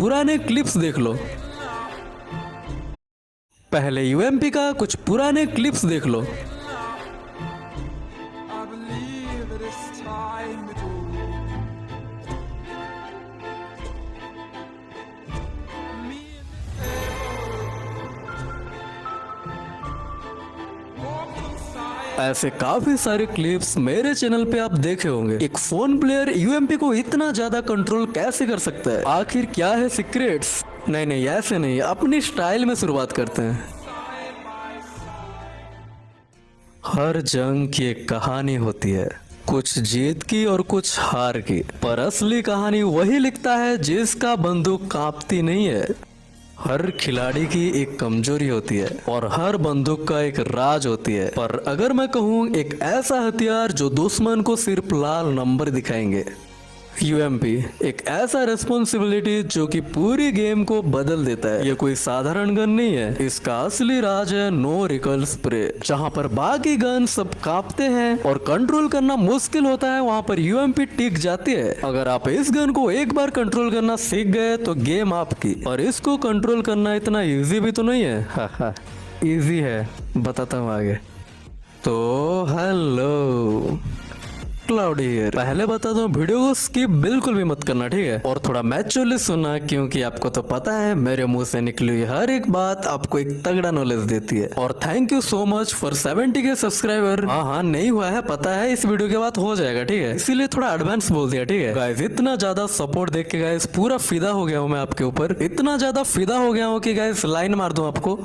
पुराने क्लिप्स देख लो। पहले यूएमपी का कुछ पुराने क्लिप्स देख लो। ऐसे काफी सारे क्लिप्स मेरे चैनल पे आप देखे होंगे। एक फोन प्लेयर यूएमपी को इतना ज्यादा कंट्रोल कैसे कर सकता है, आखिर क्या है सीक्रेट्स? नहीं ऐसे नहीं, अपनी स्टाइल में शुरुआत करते हैं। हर जंग की एक कहानी होती है, कुछ जीत की और कुछ हार की, पर असली कहानी वही लिखता है जिसका बंदूक कांपती नहीं है। हर खिलाड़ी की एक कमजोरी होती है और हर बंदूक का एक राज होती है, पर अगर मैं कहूँ एक ऐसा हथियार जो दुश्मन को सिर्फ लाल नंबर दिखाएंगे। यूएमपी एक ऐसा रेस्पॉन्सिबिलिटी जो कि पूरी गेम को बदल देता है। ये कोई साधारण गन नहीं है, इसका असली राज है नो रिकॉल स्प्रे। जहाँ पर बाकी गन सब कांपते हैं और कंट्रोल करना मुश्किल होता है, वहाँ पर यूएमपी टिक जाती है। अगर आप इस गन को एक बार कंट्रोल करना सीख गए तो गेम आपकी। और इसको कंट्रोल करना इतना इजी भी तो नहीं है। इजी है, बताता हूँ आगे। तो हेलो, क्लाउडी हियर। पहले बता दो, वीडियो को स्किप बिल्कुल भी मत करना, ठीक है? और थोड़ा मैच्योरली सुनना, क्योंकि आपको तो पता है मेरे मुंह से निकली हुई हर एक बात आपको एक तगड़ा नॉलेज देती है। और thank you so much for 70 के सब्सक्राइबर। हाँ नहीं हुआ है पता है, इस वीडियो के बाद हो जाएगा, ठीक है? इसीलिए थोड़ा एडवांस बोल दिया, ठीक है गाइस? इतना ज्यादा सपोर्ट देख के गाइस पूरा फिदा हो गया हूँ मैं आपके ऊपर। इतना ज्यादा फिदा हो गया हूँ कि गाइस लाइन मार दूं आपको।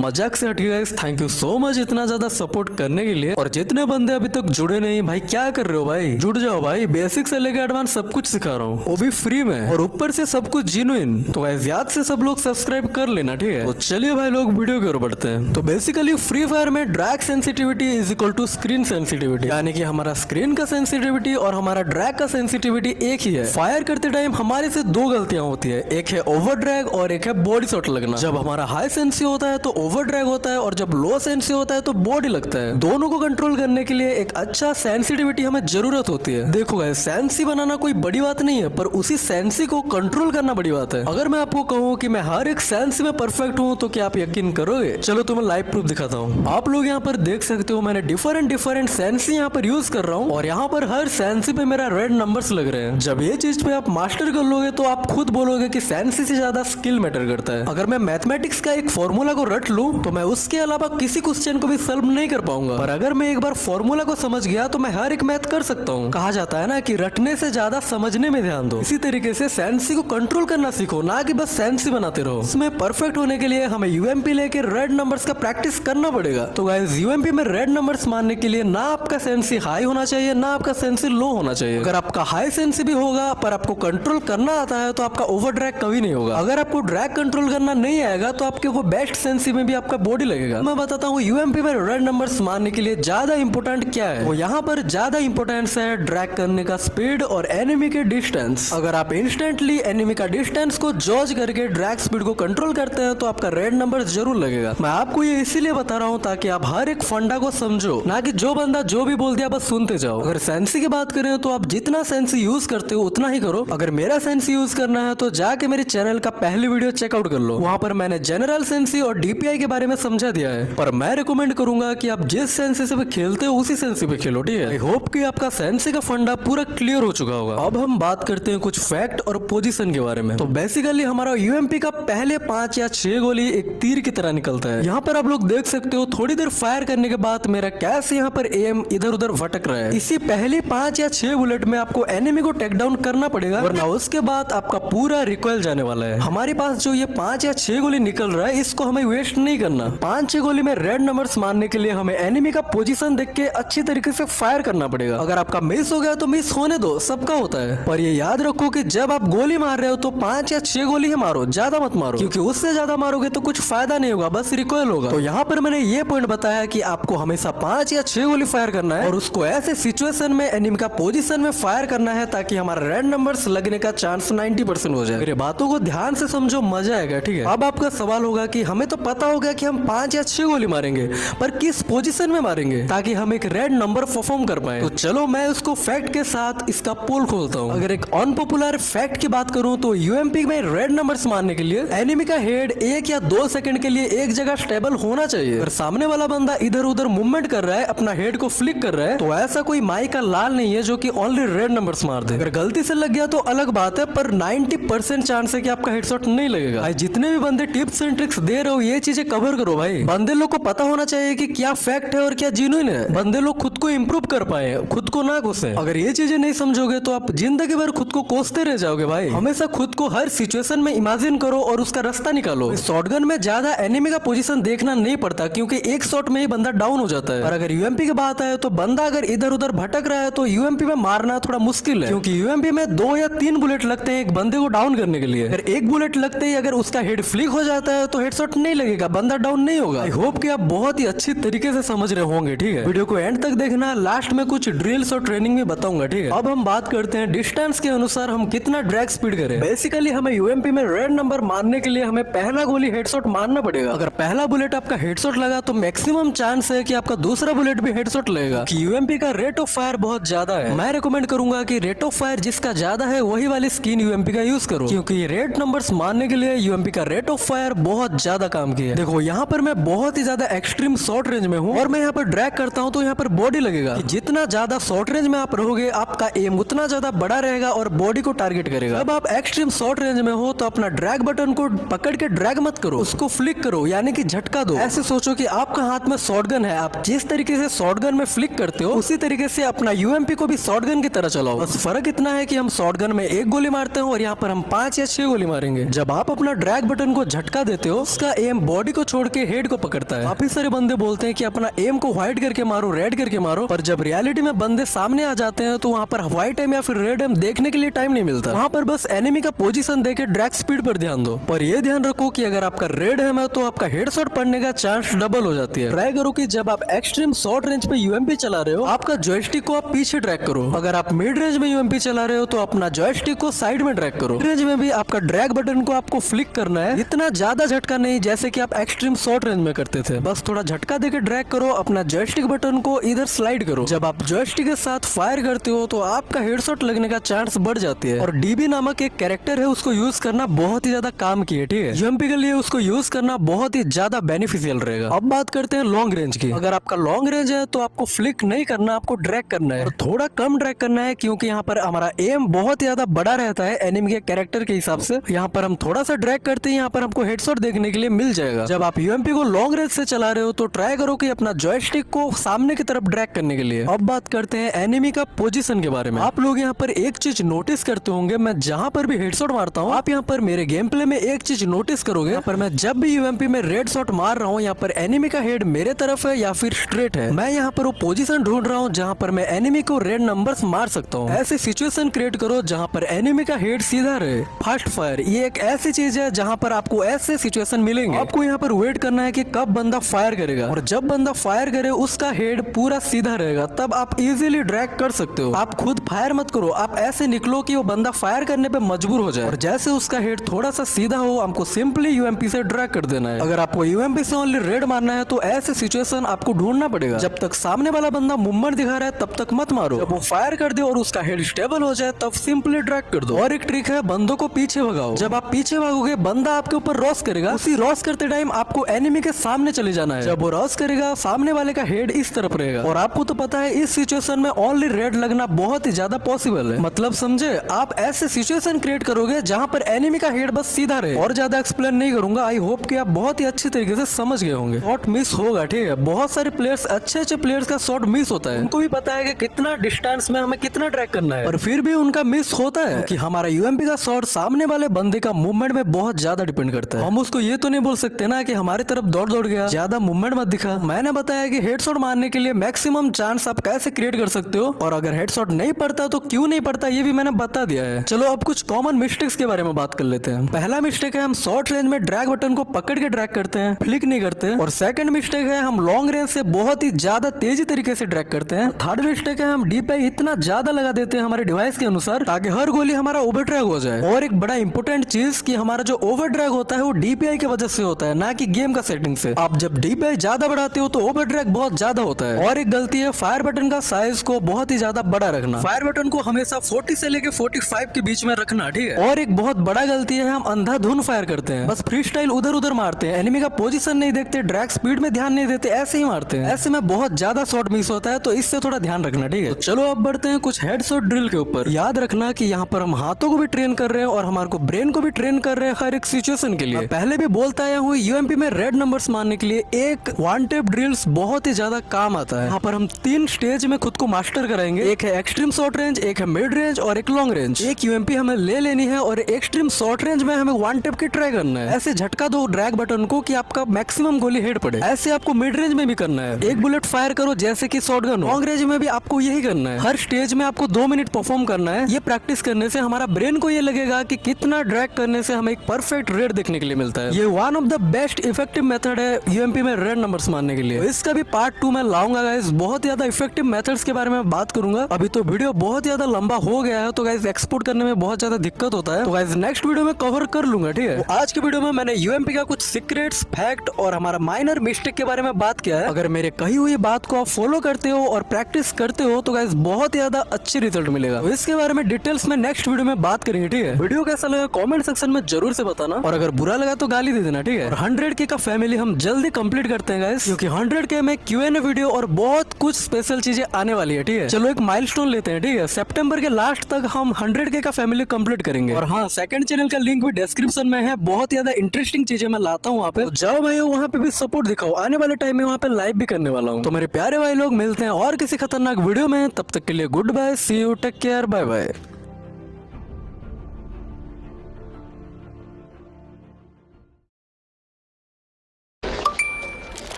मजाक से हटिए guys, thank you so much इतना ज्यादा सपोर्ट करने के लिए। और जितने बंदे अभी तक जुड़े नहीं, भाई क्या कर रहे हो भाई? जुड़ जाओ भाई, बेसिक से लेकर एडवांस सब कुछ सिखा रहा हूँ, वो भी फ्री में, और ऊपर से सब कुछ जेन्युइन। तो गाइस याद से सब लोग सब्सक्राइब कर लेना, ठीक है? तो चलिए भाई लोग वीडियो की ओर बढ़ते हैं। तो बेसिकली फ्री फायर में drag sensitivity is equal to screen sensitivity, यानी कि हमारा स्क्रीन का सेंसिटिविटी और हमारा ड्रैग का सेंसिटिविटी एक ही है। फायर करते टाइम हमारे से दो गलतियां होती है, एक है ओवर ड्रैग और एक है बॉडी शॉट लगना। जब हमारा हाई सेंसी होता है तो ओवर ड्रैग होता है, और जब लो सेंसी होता है तो बॉडी लगता है। दोनों को कंट्रोल करने के लिए एक अच्छा सेंसिटिविटी हमें जरूरत होती है। देखो गाइस, सेंसी बनाना कोई बड़ी बात नहीं है, पर उसी सेंसी को कंट्रोल करना बड़ी बात है। अगर मैं आपको कहूँ कि मैं हर एक सेंसी में परफेक्ट हूँ तो क्या आप यकीन करोगे? चलो तुम्हें लाइव प्रूफ दिखाता हूँ। आप लोग यहाँ पर देख सकते हो, मैंने डिफरेंट सेंसी यहाँ पर यूज कर रहा हूँ, और यहाँ पर हर सेंसी पे मेरा रेड नंबर्स लग रहे हैं। जब ये चीज पे आप मास्टर कर लोगे तो आप खुद बोलोगे कि सेंसी से ज्यादा स्किल मैटर करता है। अगर मैं मैथमेटिक्स का एक फॉर्मूला को रट लूं तो मैं उसके अलावा किसी क्वेश्चन को भी सॉल्व नहीं कर पाऊंगा, पर अगर मैं एक बार फॉर्मूला को समझ गया तो मैं हर एक मैथ कर सकता हूँ। कहा जाता है ना कि रटने से ज्यादा समझने में ध्यान दो। इसी तरीके से सेंसी को कंट्रोल करना सीखो, ना कि बस सेंसी बनाते रहो। इसमें परफेक्ट होने के लिए हमें यूएमपी लेके रेड नंबर्स का प्रैक्टिस करना पड़ेगा। तो गाइस, यूएमपी में रेड नंबर्स मानने के लिए ना आपका सेंसी हाई होना चाहिए, ना आपका सेंसी लो होना चाहिए। अगर आपका हाई सेंसी भी होगा पर आपको कंट्रोल करना आता है तो आपका ओवर ड्रैग कभी नहीं होगा। अगर आपको ड्रैग कंट्रोल करना नहीं आएगा तो आपके वो बेस्ट सेंसी में भी आपका बॉडी लगेगा। मैं बताता हूँ यूएमपी में रेड नंबर्स मानने के लिए ज्यादा इंपोर्टेंट क्या है। वो यहाँ पर ज्यादा इंपोर्टेंस है ड्रैग करने का स्पीड और एनिमी के डिस्टेंस। अगर आप इंस्टेंटली एनिमी का डिस्टेंस को जॉज करके ड्रैग स्पीड को कंट्रोल करते हैं तो आपका रेड नंबर जरूर लगेगा। मैं आपको ये इसीलिए बता रहा हूँ ताकि आप हर एक फंडा को समझो, ना कि जो बंदा जो भी बोल दिया बस सुनते जाओ। अगर सेंसी की बात करें तो आप जितना सेंसी यूज करते हो उतना ही करो। अगर मेरा सेंसी यूज करना है तो जाके मेरे चैनल का पहली वीडियो चेकआउट कर लो, वहाँ पर मैंने जनरल सेंसी और डीपीआई के बारे में समझा दिया है। पर मैं रिकमेंड करूंगा कि आप जिस सेंसी से भी खेलते हो उसी सेंसी पे खेलो, ठीक है? आई होप कि आपका सेंसी का फंडा पूरा क्लियर हो चुका होगा। अब हम बात करते हैं कुछ फैक्ट और पोजीशन के बारे में। तो बेसिकली हमारा यूएमपी का पहले 5 या 6 गोली एक तीर की तरह निकलता है। यहाँ पर आप लोग देख सकते हो, थोड़ी देर फायर करने के बाद मेरा कैसे यहाँ पर एम इधर उधर भटक रहा है। इसी पहली 5 या 6 बुलेट में आपको एनिमी को टेक डाउन करना पड़ेगा, वरना उसके बाद आपका पूरा रिकॉइल जाने वाला है। हमारे पास जो ये 5 या 6 गोली निकल रहा है, इसको हमें वेस्ट नहीं करना। 5-6 गोली में रेड नंबर्स मारने के लिए हमें एनिमी का पोजीशन देख के अच्छी तरीके से फायर करना पड़ेगा। अगर आपका मिस हो गया तो मिस होने दो, सबका होता है, पर ये याद रखो कि जब आप गोली मार रहे हो तो 5 या 6 गोली ही मारो, ज्यादा मत मारो, क्योंकि उससे ज्यादा मारोगे तो कुछ फायदा नहीं होगा, बस रिकॉइल होगा। तो यहाँ पर मैंने ये पॉइंट बताया कि आपको हमेशा 5 या 6 गोली फायर करना है, और उसको ऐसे सिचुएशन में एनिमी का पोजीशन में फायर करना है ताकि हमारा रेड नंबर्स लगने का चांस 90% हो जाए। मेरे बातों को ध्यान से समझो, मजा आएगा, ठीक है? अब आपका सवाल होगा कि हमें तो पता हो गया कि हम 5 या 6 गोली मारेंगे, पर किस पोजीशन में मारेंगे ताकि हम एक रेड नंबर परफॉर्म कर पाए। तो चलो मैं उसको फैक्ट के साथ इसका पोल खोलता हूँ। अगर एक अनपॉपुलर फैक्ट की बात करूँ तो यूएमपी में रेड नंबर्स मारने के लिए एनिमी का हेड 1 या 2 सेकंड के लिए एक जगह स्टेबल होना चाहिए। अगर सामने वाला बंदा इधर उधर मूवमेंट कर रहा है, अपना हेड को फ्लिक कर रहा है, तो ऐसा कोई माई का लाल नहीं है जो कि ओनली रेड नंबर्स मार दे। अगर गलती से लग गया तो अलग बात है, पर 90% चांस है कि आपका हेडशॉट नहीं लगेगा। भाई जितने भी बंदे टिप्स एंड ट्रिक्स दे रहे हो ये चीजें कवर करो भाई। बंदे लोग को पता होना चाहिए कि क्या फैक्ट है और क्या जेन्युइन है। बंदे लोग खुद को इम्प्रूव कर पाए, खुद को ना घुसे। अगर ये चीजें नहीं समझोगे तो आप जिंदगी भर खुद को कोसते रह जाओगे भाई। हमेशा खुद को हर सिचुएशन में इमेजिन करो और उसका रास्ता निकालो। शॉटगन में ज्यादा एनिमी का पोजीशन देखना नहीं पड़ता क्योंकि एक शॉट में ही बंदा डाउन हो जाता है। और अगर यूएमपी की बात आए तो बंदा अगर इधर उधर भटक रहा है तो यूएमपी में मारना थोड़ा मुश्किल है, क्योंकि यूएमपी में 2 या 3 बुलेट लगते हैं एक बंदे को डाउन करने के लिए। अगर एक बुलेट लगते ही अगर उसका हेड फ्लिक हो जाता है तो हेडशॉट नहीं लगेगा, बंदा डाउन नहीं होगा। आई होप कि आप बहुत ही अच्छी तरीके से समझ रहे होंगे। ठीक है, वीडियो को एंड तक देखना, लास्ट में कुछ ड्रिल्स और ट्रेनिंग भी बताऊंगा। ठीक है, अब हम बात करते हैं डिस्टेंस के अनुसार हम कितना ड्रैग स्पीड करें। बेसिकली हमें यूएमपी में रेड नंबर मारने के लिए हमें पहला गोली हेडशॉट मारना पड़ेगा। अगर पहला बुलेट आपका हेडशॉट लगा तो मैक्सिमम चांस है कि आपका दूसरा बुलेट भी हेडशॉट लगेगा, कि यूएमपी का रेट ऑफ फायर बहुत ज्यादा है। मैं रिकमेंड करूंगा कि रेट ऑफ फायर जिसका ज्यादा है वही वाली स्किन यूएमपी का यूज करो, क्योंकि रेड नंबर्स मारने के लिए यूएमपी का रेट ऑफ फायर बहुत ज्यादा काम किया है। देखो यहाँ पर मैं बहुत ही ज्यादा एक्सट्रीम शॉर्ट रेंज में हूँ और मैं यहाँ पर ड्रैग करता हूँ तो यहाँ पर बॉडी लगेगा। जितना ज्यादा शॉर्ट रेंज में आप रहोगे आपका एम उतना ज्यादा बड़ा रहेगा और बॉडी को टारगेट करेगा। जब आप एक्सट्रीम शॉर्ट रेंज में हो तो अपना ड्रैग बटन को पकड़ के ड्रैग मत करो, उसको फ्लिक करो, यानी कि झटका दो। ऐसे सोचो कि आपका हाथ में शॉटगन है, आप जिस तरीके से शॉटगन में फ्लिक करते हो उसी तरीके से अपना यूएमपी को भी शॉटगन की तरह चलाओ। बस फर्क इतना है कि हम शॉटगन में 1 गोली मारते हैं और यहाँ पर हम 5 या 6 गोली मारेंगे। जब आप अपना ड्रैग बटन को झटका देते हो उसका एम बॉडी को छोड़ के हेड को पकड़ता है। काफी सारे बंदे बोलते हैं कि अपना एम को व्हाइट करके मारो, रेड करके मारो, पर जब रियलिटी में बंदे सामने आ जाते हैं तो वहाँ पर व्हाइट एम या फिर रेड एम देखने के लिए टाइम नहीं मिलता। वहाँ पर बस एनिमी का पोजीशन देके ड्रैग स्पीड पर ध्यान दो। पर ये ध्यान रखो कि अगर आपका रेड एम है तो आपका हेडशॉट पड़ने का चांस डबल हो जाती है। ट्राई करो कि जब आप एक्सट्रीम शॉर्ट रेंज पे यूएमपी चला रहे हो आपका जॉयस्टिक को आप पीछे ड्रैग करो। अगर आप मिड रेंज में यूएमपी चला रहे हो तो अपना जॉयस्टिक को साइड में ड्रैग करो। रेंज में भी आपका ड्रैग बटन को आपको फ्लिक करना है, इतना ज्यादा झटका नहीं जैसे कि आप एक्सट्रीम शॉर्ट रेंज में करते थे। बस थोड़ा झटका देके ड्रैग करो, अपना जॉयस्टिक बटन को इधर स्लाइड करो। जब आप जॉयस्टिक के साथ फायर करते हो तो आपका हेडशॉट लगने का चांस बढ़ जाती है। और डीबी नामक एक कैरेक्टर है, उसको यूज करना बहुत ही ज्यादा काम की है। ठीक है, यूएमपी के लिए उसको यूज करना बहुत ही ज्यादा बेनिफिशियल रहेगा। अब बात करते हैं लॉन्ग रेंज की। अगर आपका लॉन्ग रेंज है तो आपको फ्लिक नहीं करना, आपको ड्रैग करना है और थोड़ा कम ड्रैग करना है, क्योंकि यहाँ पर हमारा एम बहुत ज्यादा बड़ा रहता है एनिमी के कैरेक्टर के हिसाब से। यहाँ पर हम थोड़ा सा ड्रैग करते हैं, यहाँ पर हमको हेडशॉट देखने के लिए मिल जाएगा। जब आप यूएमपी को लॉन्ग रेंज से चला रहे हो तो ट्राई करो कि अपना जॉयस्टिक को सामने की तरफ ड्रैग करने के लिए। अब बात करते हैं एनिमी का पोजीशन के बारे में। आप लोग यहाँ पर एक चीज नोटिस करते होंगे, मैं जहाँ पर भी हेडशॉट मारता हूँ आप यहाँ पर मेरे गेम प्ले में एक चीज नोटिस करोगे, यहाँ पर मैं जब भी यूएमपी में रेड शॉट मार रहा हूँ यहाँ पर एनिमी का हेड मेरे तरफ है या फिर स्ट्रेट है। मैं यहाँ पर वो पोजीशन ढूंढ रहा हूँ जहाँ पर मैं एनिमी को रेड नंबर्स मार सकता हूँ। ऐसी सिचुएशन क्रिएट करो जहाँ पर एनिमी का हेड सीधा रहे। फास्ट फायर ये एक ऐसी चीज है जहाँ पर आपको ऐसे सिचुएशन मिलेंगे, आपको यहाँ पर वेट करना है कि कब बंदा फायर करेगा, और जब बंदा फायर करे उसका हेड पूरा सीधा रहेगा, तब आप इजीली ड्रैग कर सकते हो। आप खुद फायर मत करो, आप ऐसे निकलो कि वो बंदा फायर करने पे मजबूर हो जाए, और जैसे उसका हेड थोड़ा सा सीधा हो हमको सिंपली यूएमपी से ड्रैग कर देना है। अगर आपको यूएमपी से ओनली रेड मारना है तो ऐसे सिचुएशन आपको ढूंढना पड़ेगा। जब तक सामने वाला बंदा मूवमेंट दिखा रहा है तब तक मत मारो, जब वो फायर कर दे और उसका हेड स्टेबल हो जाए तब सिंपली ड्रैग कर दो। और एक ट्रिक है, बंदों को पीछे भगाओ। जब आप पीछे भागोगे बंदा आपके ऊपर रॉस करेगा, उसी रॉस करते टाइम आपको एनिमी के सामने चले जाना है। जब वो रॉस करेगा सामने वाले का हेड इस तरफ रहेगा, और आपको तो पता है इस सिचुएशन में ओनली रेड लगना बहुत ही ज्यादा पॉसिबल है। मतलब समझे, आप ऐसे सिचुएशन क्रिएट करोगे जहाँ पर एनिमी का हेड बस सीधा रहे। और ज्यादा एक्सप्लेन नहीं करूंगा, आई होप कि आप बहुत ही अच्छी तरीके से समझ गए होंगे। शॉट मिस होगा, ठीक है, बहुत सारे प्लेयर्स अच्छे प्लेयर्स का शॉट मिस होता है, उनको भी पता है कि कितना डिस्टेंस में हमें कितना ट्रैक करना है, और फिर भी उनका मिस होता है कि हमारा यूएमपी का शॉट सामने वाले बंदे का मूवमेंट में बहुत ज्यादा डिपेंड करता है। हम उसको ये तो नहीं बोल सकते ना कि हमारी तरफ दौड़ गया, ज्यादा मूवमेंट मत दिखा। मैंने बताया कि हेडशॉट मारने के लिए मैक्सिमम चांस आप कैसे क्रिएट कर सकते हो, और अगर हेडशॉट नहीं पड़ता तो क्यों नहीं पड़ता ये भी मैंने बता दिया है। चलो अब कुछ कॉमन मिस्टेक्स के बारे में बात कर लेते हैं। पहला मिस्टेक है हम शॉर्ट रेंज में ड्रैग बटन को पकड़ के ड्रैग करते हैं, फ्लिक नहीं करते। और सेकंड मिस्टेक है हम लॉन्ग रेंज से बहुत ही ज्यादा तेजी तरीके से ड्रैग करते हैं। थर्ड मिस्टेक है हम डीपीआई इतना ज्यादा लगा देते हैं हमारे डिवाइस के अनुसार ताकि हर गोली हमारा ओवर ड्रैग हो जाए। और एक बड़ा इंपॉर्टेंट चीज कि हमारा जो ओवर ड्रैग होता है वो डीपीआई की वजह से होता है, ना कि गेम का सेटिंग से। आप जब डीपीआई ज्यादा बढ़ाते हो तो ओवर ड्रैग बहुत ज्यादा होता है। और एक गलती है फायर बटन का साइज को बहुत ही ज्यादा बड़ा रखना। फायर बटन को हमेशा 40 से लेके 45 के बीच में रखना, ठीक है। और एक बहुत बड़ा गलती है, हम अंधाधुन फायर करते हैं, बस फ्री स्टाइल उधर उधर मारते हैं, एनिमी का पोजीशन नहीं देखते, ड्रैग स्पीड में ध्यान नहीं देते, ऐसे ही मारते हैं। ऐसे में बहुत ज्यादा शॉट मिस होता है, तो इससे थोड़ा ध्यान रखना, ठीक है। तो चलो अब बढ़ते हैं कुछ हेडशॉट ड्रिल के ऊपर। याद रखना कि यहाँ पर हम हाथों को भी ट्रेन कर रहे हैं और हमारे को ब्रेन को भी ट्रेन कर रहे हैं हर एक सिचुएशन के लिए। पहले भी बोलता आया हूँ, यूएमपी में रेड नंबर्स मारने के लिए एक वन टेप ड्रिल्स बहुत ही ज्यादा काम आता है। यहाँ पर हम 3 स्टेज में खुद को मास्टर कराएंगे। एक है एक्सट्रीम शॉर्ट रेंज, एक है मिड रेंज और एक लॉन्ग रेंज। एक यूएमपी हमें ले लेनी है और एक्सट्रीम शॉर्ट रेंज में हमें वन टेप की ट्राई करना है। ऐसे झटका दो ड्रैग बटन को कि आपका मैक्सिमम गोली हेड पड़े। ऐसे आपको मिड रेंज में भी करना है, एक बुलेट फायर करो जैसे कि शॉटगन। लॉन्ग रेंज में भी आपको यही करना है। हर स्टेज में आपको 2 मिनट परफॉर्म करना है। ये प्रैक्टिस करने से हमारा ब्रेन को ये लगेगा कि कितना ड्रैग करने से हमें एक परफेक्ट रेड देखने के लिए मिलता है। ये one of the best effective method है यूएमपी में रेड नंबर्स मारने के लिए। इसका भी पार्ट 2 में लाऊंगा गाइस। बहुत ज्यादा इफेक्टिव मेथड्स के बारे में बात करूंगा। अभी तो वीडियो बहुत ज्यादा लंबा हो गया है, तो गाइस एक्सपोर्ट करने में बहुत ज्यादा दिक्कत होता है, तो गाइस नेक्स्ट वीडियो में कवर कर लूंगा, ठीक है। तो आज की वीडियो में मैंने यूएमपी का कुछ सीक्रेट्स, फैक्ट और हमारा माइनर मिस्टेक के बारे में बात किया है। अगर मेरे कही हुई बात को आप फॉलो करते हो और प्रैक्टिस करते हो तो गाइस बहुत ज्यादा अच्छी रिजल्ट मिलेगा। तो इसके बारे में डिटेल्स में नेक्स्ट वीडियो में बात करेंगे, ठीक है। वीडियो कैसा लगा कमेंट सेक्शन में जरूर से बताना, और अगर बुरा लगा तो गाली दे देना, ठीक है। और 100K का फैमिली हम जल्दी कंप्लीट करते हैं गाइस, क्योंकि 100K में Q&A वीडियो और बहुत कुछ स्पेशल चीजें आने वाली है, ठीक है। चलो एक माइलस्टोन लेते हैं, ठीक है। सितंबर के लास्ट तक हम 100K का फैमिली कंप्लीट करेंगे। और हाँ, सेकंड चैनल का लिंक भी डिस्क्रिप्शन में है। बहुत ज्यादा इंटरेस्टिंग चीजें मैं लाता हूँ वहाँ पे, तो जाओ भाई वहाँ पे भी सपोर्ट दिखाओ। आने वाले टाइम में वहाँ पे लाइव भी करने वाला हूँ। तो मेरे प्यारे भाई लोग, मिलते हैं और किसी खतरनाक वीडियो में। तब तक के लिए goodbye, see you, take care, bye bye.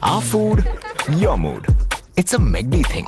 Our food, your mood. It's a McD thing.